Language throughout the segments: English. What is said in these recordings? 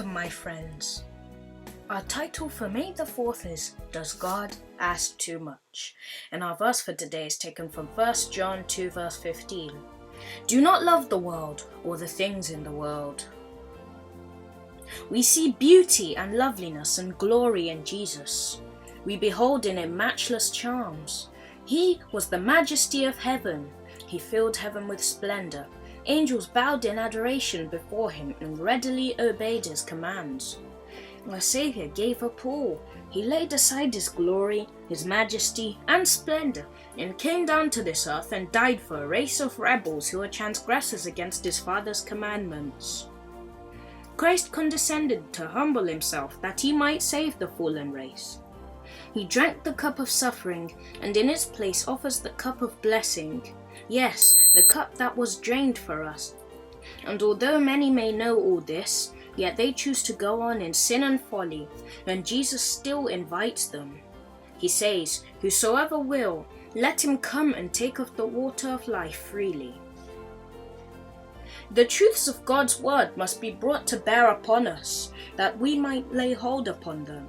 Welcome, my friends. Our title for May the 4th is Does God Ask Too Much? And our verse for today is taken from 1 John 2 verse 15. Do not love the world or the things in the world. We see beauty and loveliness and glory in Jesus. We behold in him matchless charms. He was the majesty of heaven. He filled heaven with splendor. Angels bowed in adoration before him and readily obeyed his commands. Our Saviour gave up all. He laid aside his glory, his majesty, and splendor, and came down to this earth and died for a race of rebels who were transgressors against his Father's commandments. Christ condescended to humble himself that he might save the fallen race. He drank the cup of suffering, and in its place offers the cup of blessing. Yes, the cup that was drained for us. And although many may know all this, yet they choose to go on in sin and folly, and Jesus still invites them. He says, "Whosoever will, let him come and take of the water of life freely." The truths of God's word must be brought to bear upon us, that we might lay hold upon them.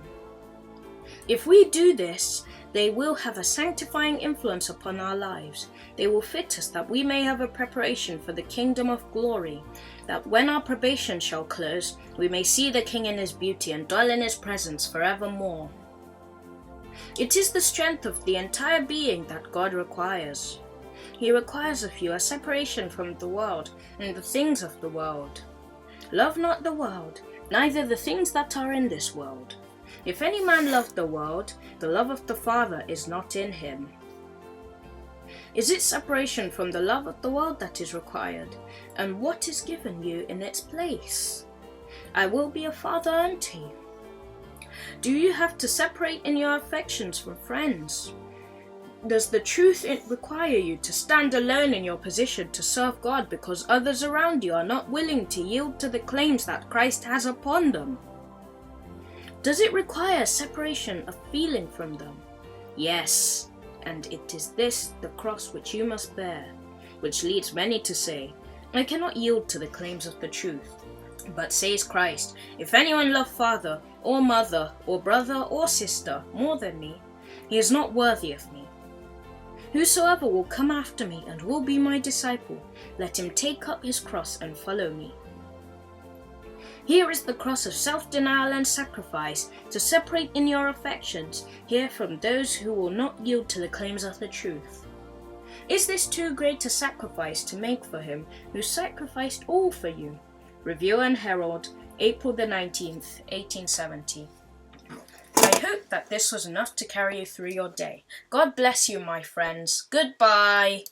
If we do this, they will have a sanctifying influence upon our lives. They will fit us that we may have a preparation for the kingdom of glory, that when our probation shall close, we may see the King in his beauty and dwell in his presence forevermore. It is the strength of the entire being that God requires. He requires of you a separation from the world and the things of the world. Love not the world, neither the things that are in this world. If any man love the world, the love of the Father is not in him. Is it separation from the love of the world that is required? And what is given you in its place? I will be a father unto you. Do you have to separate in your affections from friends? Does the truth require you to stand alone in your position to serve God because others around you are not willing to yield to the claims that Christ has upon them? Does it require separation of feeling from them? Yes, and it is this, the cross which you must bear, which leads many to say, I cannot yield to the claims of the truth. But says Christ, if anyone love father, or mother, or brother, or sister more than me, he is not worthy of me. Whosoever will come after me and will be my disciple, let him take up his cross and follow me. Here is the cross of self-denial and sacrifice, to separate in your affections here from those who will not yield to the claims of the truth. Is this too great a sacrifice to make for him who sacrificed all for you? Review and Herald, April the 19th, 1870. I hope that this was enough to carry you through your day. God bless you, my friends. Goodbye.